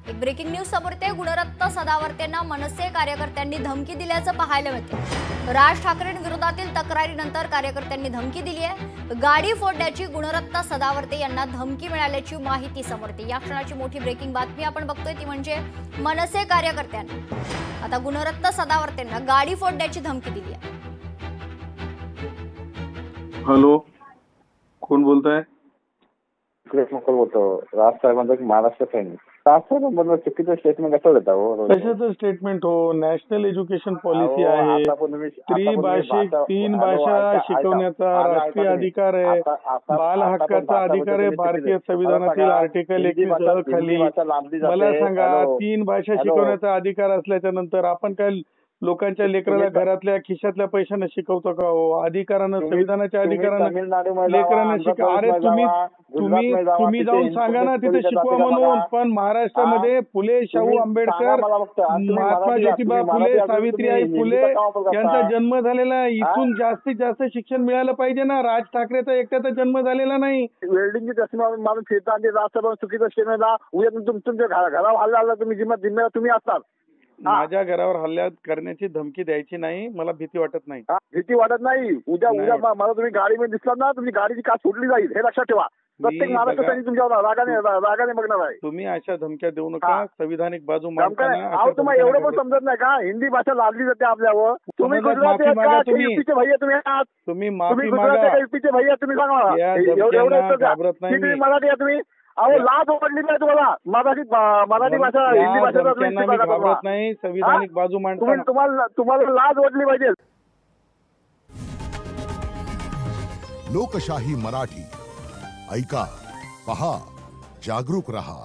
एक breaking news समोर येते। गुणरत्न सदावर्तेंना मनसे कार्यकर्त्यांनी धमकी दिल्याचं पाहायला मिळतं। राज ठाकरेंविरोधातील तक्रारीनंतर कार्यकर्त्यांनी धमकी दिली आहे। गाडी फोडण्याची गुणरत्न सदावर्ते यांना धमकी मिळाल्याची माहिती समोर येते। या क्षणाची मोठी ब्रेकिंग बातमी आपण बघतोय ती म्हणजे मनसे कार्यकर्त्यांनी आता गुणरत्न सदावर्तेंना गाडी फोडण्याची धमकी दिली आहे। हॅलो, कोण बोलताय? सुरेश मकर बोलतो। राज साहेबांचा महाराष्ट्र सैनिक राज साहेबांबद्दल चुकीचं स्टेटमेंट कसं देता हो? कशाचं स्टेटमेंट हो? नॅशनल एज्युकेशन पॉलिसी आहे, त्रिभाषिक 3 भाषा शिकवण्याचा राष्ट्रीय अधिकार आहे, बाल हक्काचा अधिकार आहे भारतीय संविधानातील आर्टिकल 21 खाली। मला सांगा, 3 भाषा शिकवण्याचा अधिकार असल्याच्या नंतर आपण काय लोकांच्या लेकराला घरातल्या खिशातल्या पैशानं शिकवतो का हो? अधिकारानं, संविधानाच्या अधिकारानं लेकरांना शिका। अरे तुम्ही जाऊन सांगा ना तिथे शिकवा म्हणून। पण महाराष्ट्रामध्ये फुले, शाहू आंबेडकर, महात्मा ज्योतिबा फुले, सावित्रीबाई फुले यांचा जन्म झालेला, इथून जास्तीत जास्त शिक्षण मिळालं पाहिजे ना। राज ठाकरेचा एकट्याचा जन्म झालेला नाही। वेल्डिंगची तसं माणूस फिरता आणि राजसाहेबांना चुकीचं स्टेटमेंट उद्या तुमच्या घरावर हल्ला आला तुम्ही जिम्मेदार तुम्ही असतात। माझ्या घरावर हल्ला करण्याची धमकी द्यायची नाही, मला भीती वाटत नाही। भीती वाटत नाही। उद्या मला तुम्ही गाडीमध्ये दिसला ना, तुमची गाडीची काच फुटली जाईल हे लक्षात ठेवा। प्रत्येक महाराष्ट्रासाठी तुमच्यावर रागाने बघणार आहे। तुम्ही अशा धमक्या देऊ नका। संविधानिक बाजू मांडताना तुम्हाला एवढं पण समजत नाही का? हिंदी भाषा लादली जाते आपल्यावर। तुम्ही गुजराती भैया तुम्ही युपीचे भैया तुम्ही सांगा तुम्ही मराठी आहे तुम्ही। अहो लाज वाटली नाही तुम्हाला? मराठी भाषा हिंदी भाषा नाही। संविधानिक बाजू मांडताना तुम्हाला लाज वाटली पाहिजे। लोकशाही मराठी ऐका, पहा, जागरूक रहा।